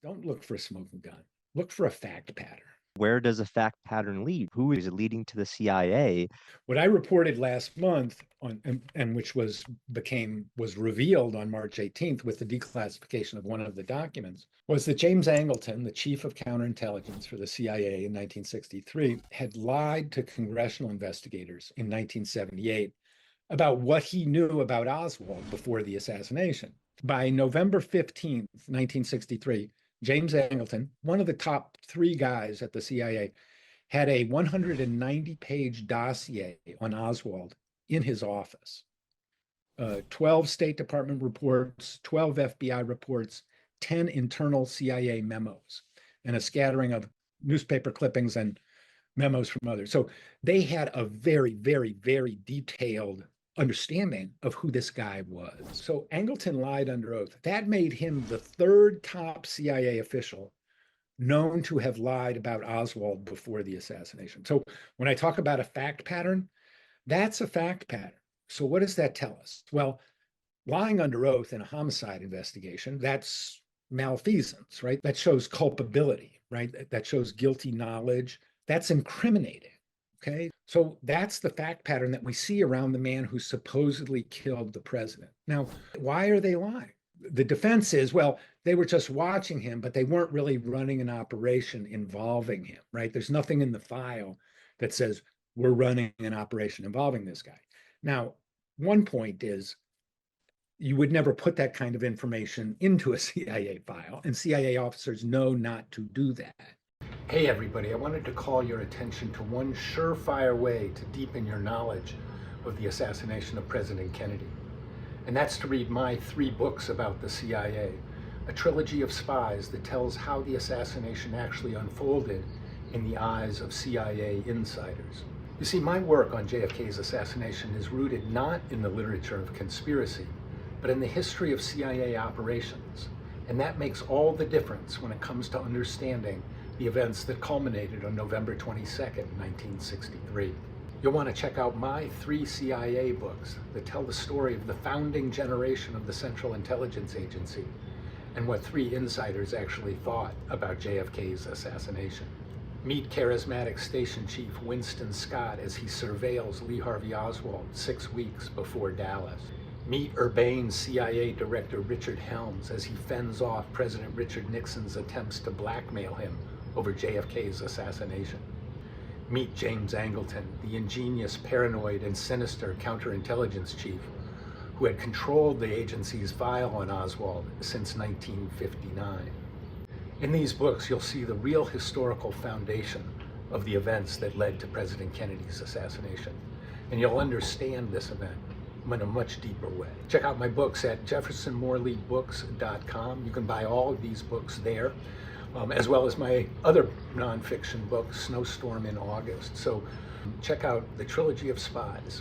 Don't look for a smoking gun. Look for a fact pattern. Where does a fact pattern lead? Who is it leading to the CIA? What I reported last month and which was revealed on March 18th with the declassification of one of the documents, was that James Angleton, the chief of counterintelligence for the CIA in 1963, had lied to congressional investigators in 1978 about what he knew about Oswald before the assassination. By November 15th, 1963, James Angleton, one of the top 3 guys at the CIA, had a 190-page dossier on Oswald in his office. 12 State Department reports, 12 FBI reports, 10 internal CIA memos, and a scattering of newspaper clippings and memos from others. So they had a very, very, very detailed understanding of who this guy was. So Angleton lied under oath. That made him the 3rd top CIA official known to have lied about Oswald before the assassination. So when I talk about a fact pattern, that's a fact pattern. So what does that tell us? Well, lying under oath in a homicide investigation, that's malfeasance, right? That shows culpability, right? That shows guilty knowledge. That's incriminating. Okay, so that's the fact pattern that we see around the man who supposedly killed the president. Now, why are they lying? The defense is, well, they were just watching him, but they weren't really running an operation involving him, right? There's nothing in the file that says we're running an operation involving this guy. Now, one point is you would never put that kind of information into a CIA file, and CIA officers know not to do that. Hey everybody, I wanted to call your attention to one surefire way to deepen your knowledge of the assassination of President Kennedy. And that's to read my 3 books about the CIA, a trilogy of spies that tells how the assassination actually unfolded in the eyes of CIA insiders. You see, my work on JFK's assassination is rooted not in the literature of conspiracy, but in the history of CIA operations. And that makes all the difference when it comes to understanding the events that culminated on November 22nd, 1963. You'll want to check out my 3 CIA books that tell the story of the founding generation of the Central Intelligence Agency and what 3 insiders actually thought about JFK's assassination. Meet charismatic Station Chief Winston Scott as he surveils Lee Harvey Oswald 6 weeks before Dallas. Meet urbane CIA Director Richard Helms as he fends off President Richard Nixon's attempts to blackmail him over JFK's assassination. Meet James Angleton, the ingenious, paranoid, and sinister counterintelligence chief who had controlled the agency's file on Oswald since 1959. In these books, you'll see the real historical foundation of the events that led to President Kennedy's assassination, and you'll understand this event in a much deeper way. Check out my books at jeffersonmorleybooks.com. You can buy all of these books there, as well as my other nonfiction book, Snowstorm in August. So check out the Trilogy of Spies.